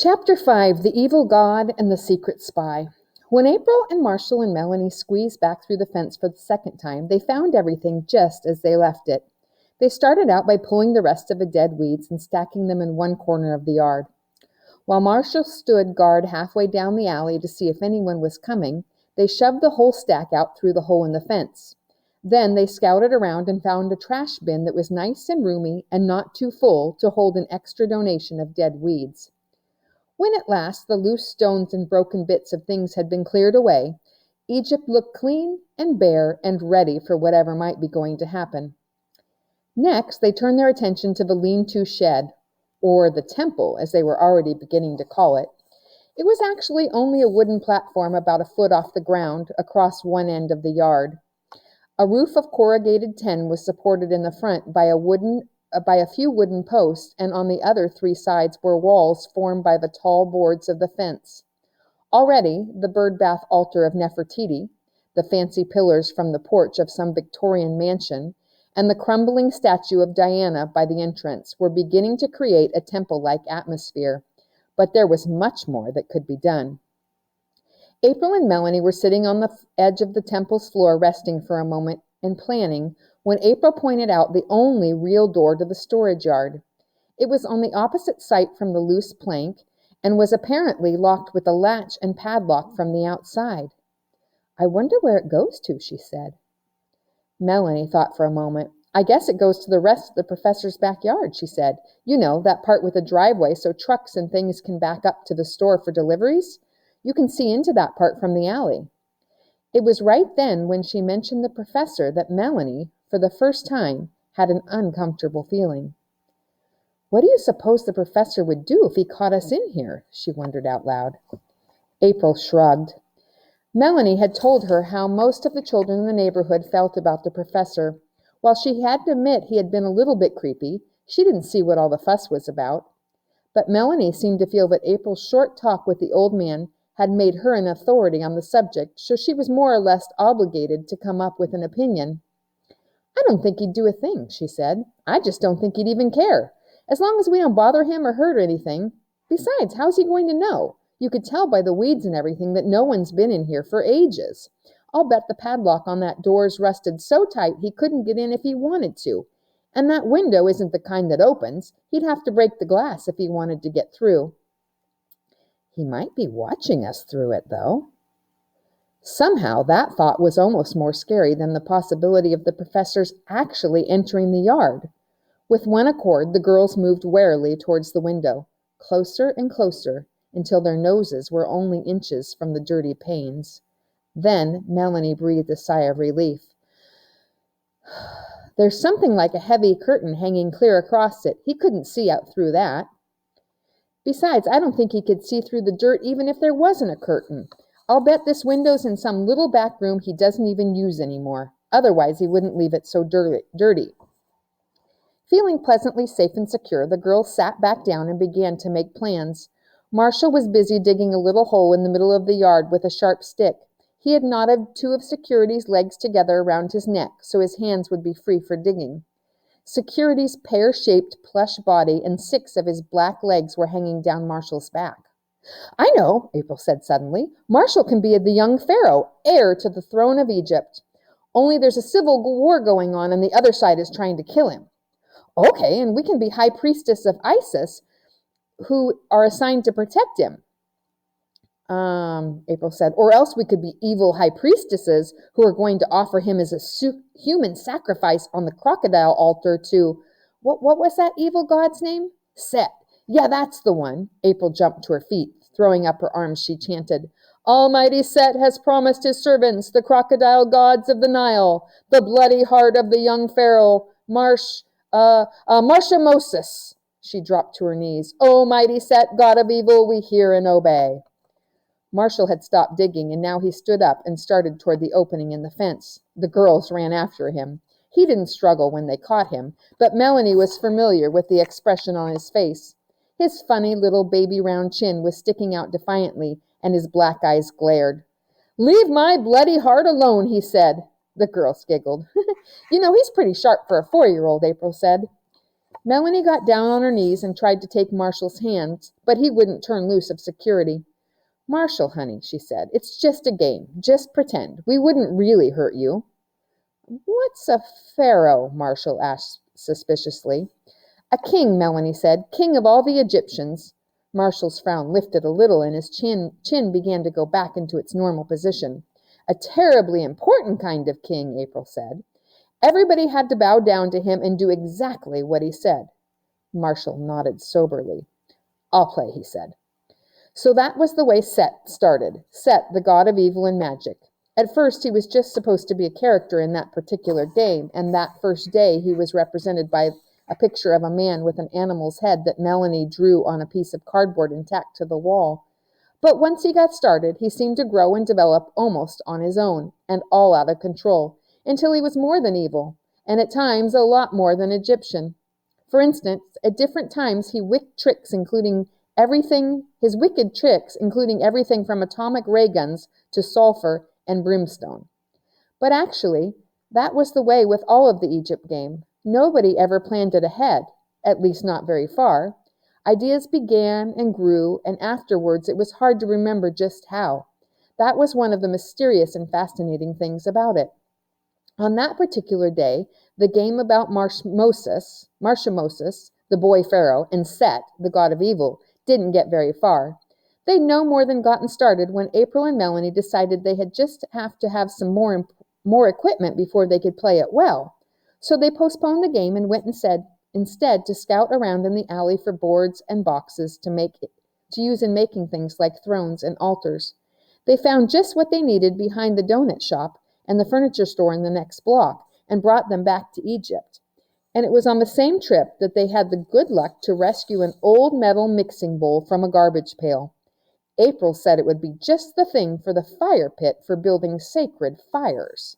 Chapter 5, The Evil God and the Secret Spy. When April and Marshall and Melanie squeezed back through the fence for the second time, they found everything just as they left it. They started out by pulling the rest of the dead weeds and stacking them in one corner of the yard. While Marshall stood guard halfway down the alley to see if anyone was coming, they shoved the whole stack out through the hole in the fence. Then they scouted around and found a trash bin that was nice and roomy and not too full to hold an extra donation of dead weeds. When at last the loose stones and broken bits of things had been cleared away, Egypt looked clean and bare and ready for whatever might be going to happen. Next, they turned their attention to the lean-to shed, or the temple, as they were already beginning to call it. It was actually only a wooden platform about a foot off the ground across one end of the yard. A roof of corrugated tin was supported in the front by a few wooden posts, and on the other three sides were walls formed by the tall boards of the fence. Already, the birdbath altar of Nefertiti, the fancy pillars from the porch of some Victorian mansion, and the crumbling statue of Diana by the entrance were beginning to create a temple-like atmosphere, but there was much more that could be done. April and Melanie were sitting on the edge of the temple's floor resting for a moment and planning when April pointed out the only real door to the storage yard. It was on the opposite side from the loose plank and was apparently locked with a latch and padlock from the outside. "I wonder where it goes to," she said. Melanie thought for a moment. "I guess it goes to the rest of the professor's backyard," she said. "You know, that part with a driveway so trucks and things can back up to the store for deliveries? You can see into that part from the alley." It was right then when she mentioned the professor that Melanie, for the first time, had an uncomfortable feeling. "What do you suppose the professor would do if he caught us in here?" she wondered out loud. April shrugged. Melanie had told her how most of the children in the neighborhood felt about the professor. While she had to admit he had been a little bit creepy, she didn't see what all the fuss was about. But Melanie seemed to feel that April's short talk with the old man had made her an authority on the subject, so she was more or less obligated to come up with an opinion. "I don't think he'd do a thing," she said. "I just don't think he'd even care. As long as we don't bother him or hurt anything. Besides, how's he going to know? You could tell by the weeds and everything that no one's been in here for ages. I'll bet the padlock on that door's rusted so tight he couldn't get in if he wanted to. And that window isn't the kind that opens. He'd have to break the glass if he wanted to get through." "He might be watching us through it, though." Somehow that thought was almost more scary than the possibility of the professor's actually entering the yard. With one accord, the girls moved warily towards the window, closer and closer, until their noses were only inches from the dirty panes. Then Melanie breathed a sigh of relief. "There's something like a heavy curtain hanging clear across it. He couldn't see out through that. Besides, I don't think he could see through the dirt even if there wasn't a curtain. I'll bet this window's in some little back room he doesn't even use anymore. Otherwise, he wouldn't leave it so dirty." Feeling pleasantly safe and secure, the girls sat back down and began to make plans. Marshall was busy digging a little hole in the middle of the yard with a sharp stick. He had knotted two of Security's legs together around his neck so his hands would be free for digging. Security's pear-shaped plush body and 6 of his black legs were hanging down Marshall's back. "I know," April said suddenly. "Marshall can be the young pharaoh, heir to the throne of Egypt. Only there's a civil war going on and the other side is trying to kill him." "Okay, and we can be high priestess of Isis, who are assigned to protect him." April said. "Or else we could be evil high priestesses who are going to offer him as a human sacrifice on the crocodile altar to—" What was that evil god's name? Set. "Yeah, that's the one." April jumped to her feet. Throwing up her arms, she chanted, "Almighty Set has promised his servants, the crocodile gods of the Nile, the bloody heart of the young pharaoh, Marshamosis." She dropped to her knees. "O mighty Set, god of evil, we hear and obey." Marshall had stopped digging, and now he stood up and started toward the opening in the fence. The girls ran after him. He didn't struggle when they caught him, but Melanie was familiar with the expression on his face. His funny little baby round chin was sticking out defiantly, and his black eyes glared. "Leave my bloody heart alone," he said. The girls giggled. "You know, he's pretty sharp for a 4-year-old," April said. Melanie got down on her knees and tried to take Marshall's hands, but he wouldn't turn loose of security. "Marshall, honey," she said, "it's just a game. Just pretend. We wouldn't really hurt you." "What's a pharaoh?" Marshall asked suspiciously. "A king," Melanie said. "King of all the Egyptians." Marshall's frown lifted a little and his chin began to go back into its normal position. "A terribly important kind of king," April said. "Everybody had to bow down to him and do exactly what he said." Marshall nodded soberly. "I'll play," he said. So that was the way Set started. Set, the god of evil and magic. At first, he was just supposed to be a character in that particular game, and that first day he was represented by a picture of a man with an animal's head that Melanie drew on a piece of cardboard and tacked to the wall. But once he got started, he seemed to grow and develop almost on his own, and all out of control, until he was more than evil, and at times a lot more than Egyptian. For instance, at different times his wicked tricks, including everything from atomic ray guns to sulfur and brimstone. But actually, that was the way with all of the Egypt game. Nobody ever planned it ahead, at least not very far. Ideas began and grew, and afterwards it was hard to remember just how. That was one of the mysterious and fascinating things about it. On that particular day, the game about Marshamosis, the boy pharaoh, and Set, the god of evil, didn't get very far. They'd no more than gotten started when April and Melanie decided they had just have to have some more equipment before they could play it well. So they postponed the game and went instead to scout around in the alley for boards and boxes to use in making things like thrones and altars. They found just what they needed behind the donut shop and the furniture store in the next block and brought them back to Egypt. And it was on the same trip that they had the good luck to rescue an old metal mixing bowl from a garbage pail. April said it would be just the thing for the fire pit for building sacred fires.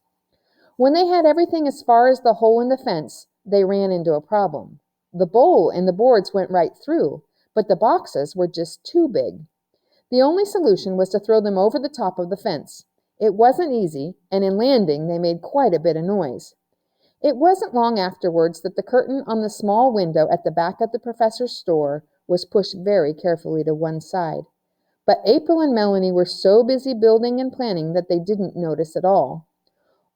When they had everything as far as the hole in the fence, they ran into a problem. The bowl and the boards went right through, but the boxes were just too big. The only solution was to throw them over the top of the fence. It wasn't easy, and in landing they made quite a bit of noise. It wasn't long afterwards that the curtain on the small window at the back of the professor's store was pushed very carefully to one side. But April and Melanie were so busy building and planning that they didn't notice at all.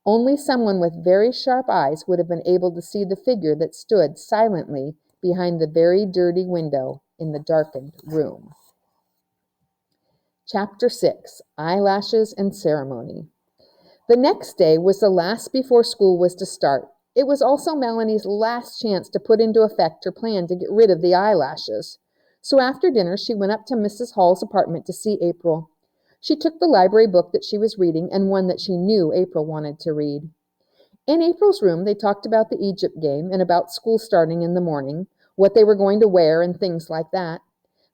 Only someone with very sharp eyes would have been able to see the figure that stood silently behind the very dirty window in the darkened room. Chapter 6. Eyelashes and Ceremony. The next day was the last before school was to start. It was also Melanie's last chance to put into effect her plan to get rid of the eyelashes. So after dinner, she went up to Mrs. Hall's apartment to see April. She took the library book that she was reading and one that she knew April wanted to read. In April's room, they talked about the Egypt game and about school starting in the morning, what they were going to wear and things like that.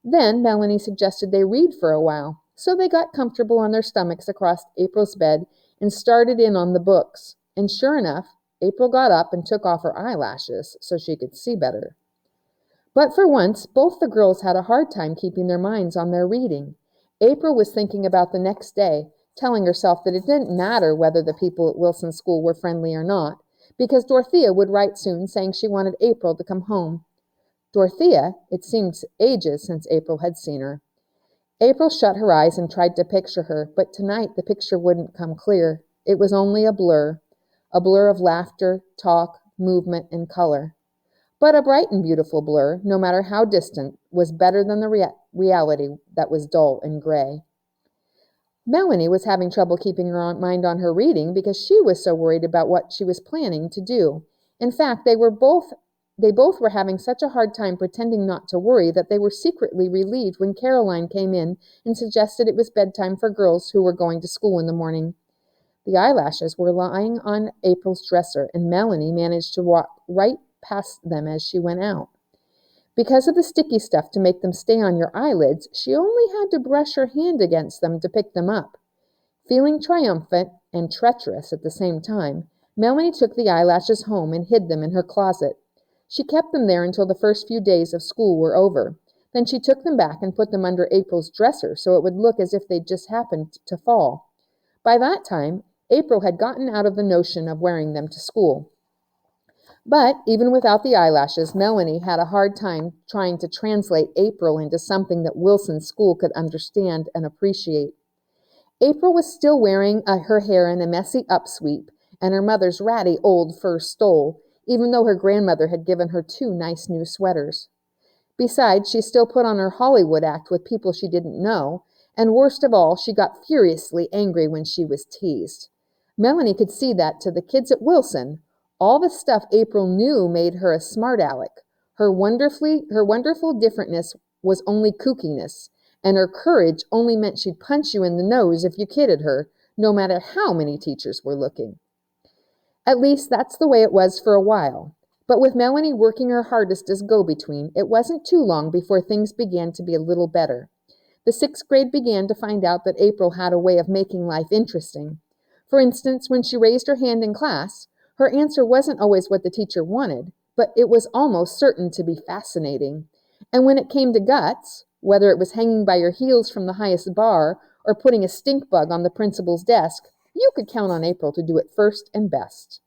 Then Melanie suggested they read for a while, so they got comfortable on their stomachs across April's bed and started in on the books. And sure enough, April got up and took off her eyelashes so she could see better. But for once, both the girls had a hard time keeping their minds on their reading. April was thinking about the next day, telling herself that it didn't matter whether the people at Wilson School were friendly or not, because Dorothea would write soon saying she wanted April to come home. Dorothea, it seemed ages since April had seen her. April shut her eyes and tried to picture her, but tonight the picture wouldn't come clear. It was only a blur of laughter, talk, movement, and color. But a bright and beautiful blur, no matter how distant, was better than the reality that was dull and gray. Melanie was having trouble keeping her mind on her reading because she was so worried about what she was planning to do. In fact, they both were having such a hard time pretending not to worry that they were secretly relieved when Caroline came in and suggested it was bedtime for girls who were going to school in the morning. The eyelashes were lying on April's dresser, and Melanie managed to walk right past them as she went out. Because of the sticky stuff to make them stay on your eyelids, she only had to brush her hand against them to pick them up. Feeling triumphant and treacherous at the same time, Melanie took the eyelashes home and hid them in her closet. She kept them there until the first few days of school were over. Then she took them back and put them under April's dresser so it would look as if they'd just happened to fall. By that time, April had gotten out of the notion of wearing them to school. But even without the eyelashes, Melanie had a hard time trying to translate April into something that Wilson's school could understand and appreciate. April was still wearing her hair in a messy upsweep and her mother's ratty old fur stole, even though her grandmother had given her two nice new sweaters. Besides, she still put on her Hollywood act with people she didn't know, and worst of all, she got furiously angry when she was teased. Melanie could see that to the kids at Wilson, all the stuff April knew made her a smart aleck. Her wonderful differentness was only kookiness, and her courage only meant she'd punch you in the nose if you kidded her, no matter how many teachers were looking. At least that's the way it was for a while. But with Melanie working her hardest as go-between, it wasn't too long before things began to be a little better. The sixth grade began to find out that April had a way of making life interesting. For instance, when she raised her hand in class, her answer wasn't always what the teacher wanted, but it was almost certain to be fascinating. And when it came to guts, whether it was hanging by your heels from the highest bar or putting a stink bug on the principal's desk, you could count on April to do it first and best.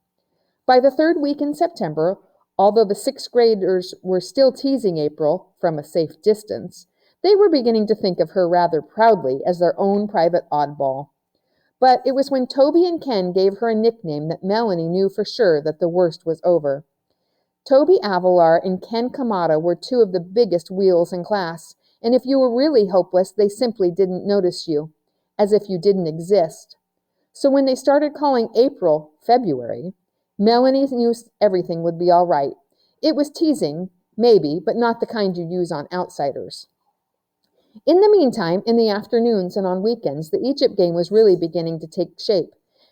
By the third week in September, although the sixth graders were still teasing April from a safe distance, they were beginning to think of her rather proudly as their own private oddball. But it was when Toby and Ken gave her a nickname that Melanie knew for sure that the worst was over. Toby Avalar and Ken Kamada were two of the biggest wheels in class, and if you were really hopeless, they simply didn't notice you, as if you didn't exist. So when they started calling April February, Melanie knew everything would be all right. It was teasing, maybe, but not the kind you use on outsiders. In the meantime, in the afternoons and on weekends, the Egypt game was really beginning to take shape.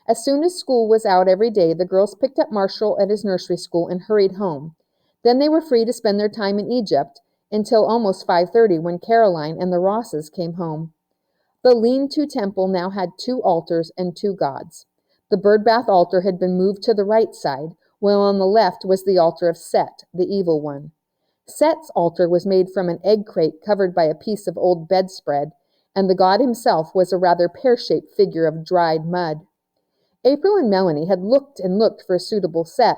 As soon as school was out every day, the girls picked up Marshall at his nursery school and hurried home. Then they were free to spend their time in Egypt until almost 5:30 when Caroline and the Rosses came home. The lean-to temple now had 2 altars and 2 gods. The birdbath altar had been moved to the right side, while on the left was the altar of Set, the evil one. Set's altar was made from an egg crate covered by a piece of old bedspread, and the god himself was a rather pear-shaped figure of dried mud. April and Melanie had looked and looked for a suitable set.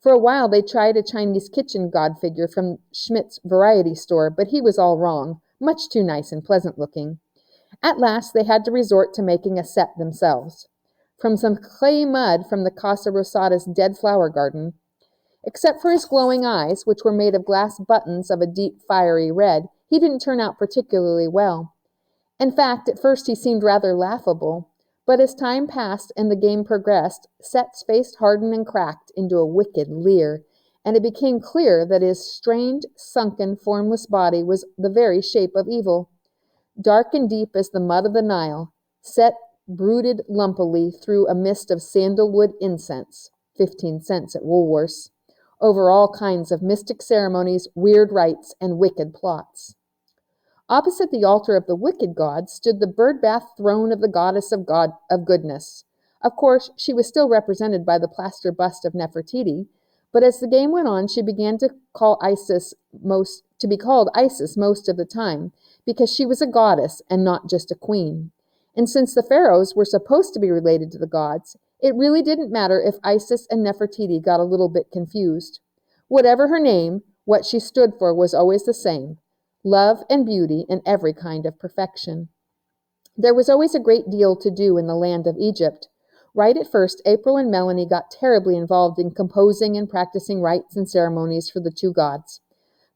For a while they tried a Chinese kitchen god figure from Schmidt's variety store, but he was all wrong, much too nice and pleasant-looking. At last they had to resort to making a set themselves. From some clay mud from the Casa Rosada's dead flower garden, except for his glowing eyes, which were made of glass buttons of a deep fiery red, he didn't turn out particularly well. In fact, at first he seemed rather laughable, but as time passed and the game progressed, Set's face hardened and cracked into a wicked leer, and it became clear that his strange, sunken, formless body was the very shape of evil. Dark and deep as the mud of the Nile, Set brooded lumpily through a mist of sandalwood incense, 15 cents at Woolworth's, over all kinds of mystic ceremonies, weird rites, and wicked plots. Opposite the altar of the wicked god stood the birdbath throne of the goddess of goodness. Of course, she was still represented by the plaster bust of Nefertiti, but as the game went on, she began to be called Isis most of the time, because she was a goddess and not just a queen. And since the pharaohs were supposed to be related to the gods, it really didn't matter if Isis and Nefertiti got a little bit confused. Whatever her name, what she stood for was always the same: love and beauty and every kind of perfection. There was always a great deal to do in the land of Egypt. Right at first, April and Melanie got terribly involved in composing and practicing rites and ceremonies for the 2 gods.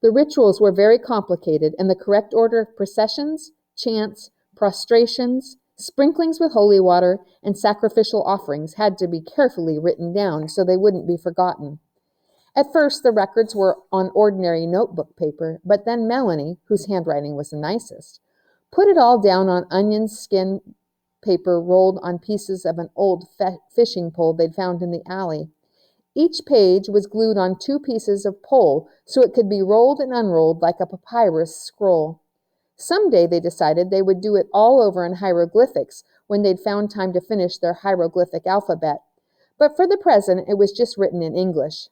The rituals were very complicated, and the correct order of processions, chants, prostrations, sprinklings with holy water, and sacrificial offerings had to be carefully written down so they wouldn't be forgotten. At first, the records were on ordinary notebook paper, but then Melanie, whose handwriting was the nicest, put it all down on onion skin paper rolled on pieces of an old fishing pole they'd found in the alley. Each page was glued on 2 pieces of pole so it could be rolled and unrolled like a papyrus scroll. Someday, they decided, they would do it all over in hieroglyphics when they'd found time to finish their hieroglyphic alphabet. But for the present, it was just written in English.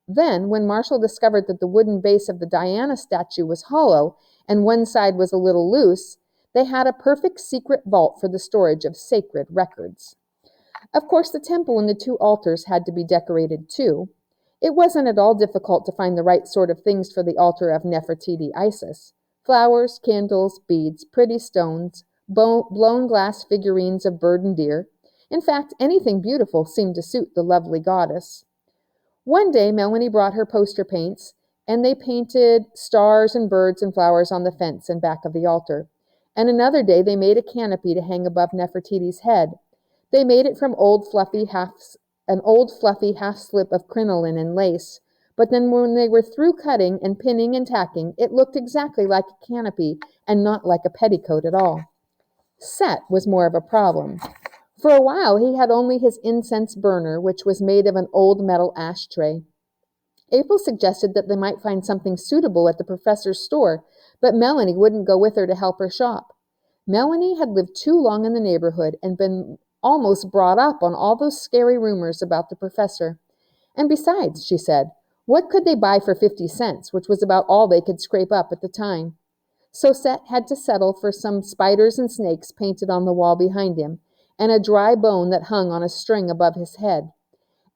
Then, when Marshall discovered that the wooden base of the Diana statue was hollow and one side was a little loose, they had a perfect secret vault for the storage of sacred records. Of course, the temple and the 2 altars had to be decorated too. It wasn't at all difficult to find the right sort of things for the altar of Nefertiti Isis. Flowers, candles, beads, pretty stones, blown glass figurines of bird and deer. In fact, anything beautiful seemed to suit the lovely goddess. One day Melanie brought her poster paints, and they painted stars and birds and flowers on the fence and back of the altar. And another day they made a canopy to hang above Nefertiti's head. They made it from an old fluffy half slip of crinoline and lace, but then when they were through cutting and pinning and tacking, it looked exactly like a canopy and not like a petticoat at all. Set was more of a problem. For a while he had only his incense burner, which was made of an old metal ashtray. April suggested that they might find something suitable at the professor's store, but Melanie wouldn't go with her to help her shop. Melanie had lived too long in the neighborhood and been almost brought up on all those scary rumors about the professor. And besides, she said, what could they buy for 50 cents, which was about all they could scrape up at the time? So Set had to settle for some spiders and snakes painted on the wall behind him, and a dry bone that hung on a string above his head.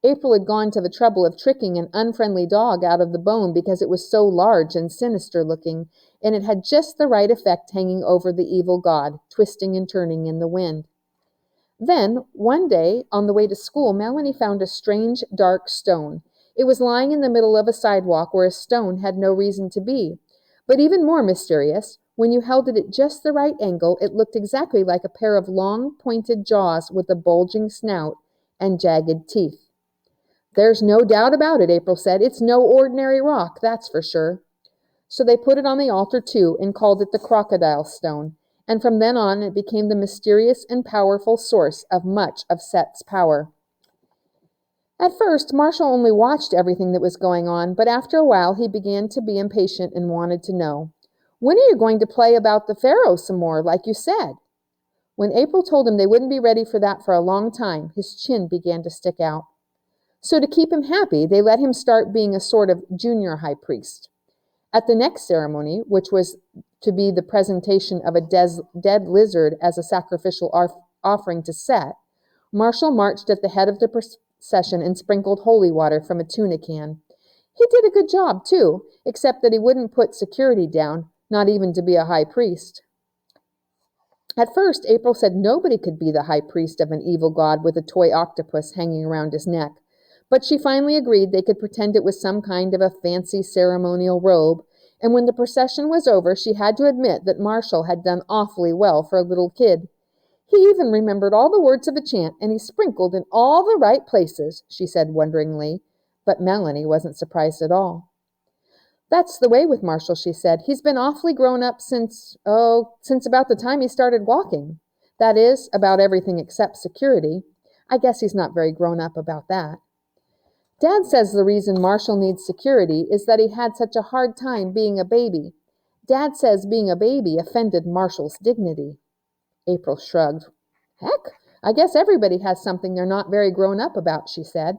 April had gone to the trouble of tricking an unfriendly dog out of the bone because it was so large and sinister looking, and it had just the right effect hanging over the evil god, twisting and turning in the wind. Then, one day, on the way to school, Melanie found a strange, dark stone. It was lying in the middle of a sidewalk where a stone had no reason to be. But even more mysterious, when you held it at just the right angle, it looked exactly like a pair of long, pointed jaws with a bulging snout and jagged teeth. There's no doubt about it, April said. It's no ordinary rock, that's for sure. So they put it on the altar, too, and called it the crocodile stone. And from then on it became the mysterious and powerful source of much of Set's power. At first, Marshall only watched everything that was going on, but after a while he began to be impatient and wanted to know. When are you going to play about the pharaoh some more, like you said? When April told him they wouldn't be ready for that for a long time, his chin began to stick out. So to keep him happy, they let him start being a sort of junior high priest. At the next ceremony, which was to be the presentation of a dead lizard as a sacrificial offering to Set, Marshall marched at the head of the procession and sprinkled holy water from a tuna can. He did a good job, too, except that he wouldn't put security down, not even to be a high priest. At first, April said nobody could be the high priest of an evil god with a toy octopus hanging around his neck, but she finally agreed they could pretend it was some kind of a fancy ceremonial robe, and when the procession was over, she had to admit that Marshall had done awfully well for a little kid. He even remembered all the words of the chant, and he sprinkled in all the right places, she said wonderingly, but Melanie wasn't surprised at all. That's the way with Marshall, she said. He's been awfully grown up since about the time he started walking. That is, about everything except security. I guess he's not very grown up about that. Dad says the reason Marshall needs security is that he had such a hard time being a baby. Dad says being a baby offended Marshall's dignity. April shrugged. Heck, I guess everybody has something they're not very grown up about, she said.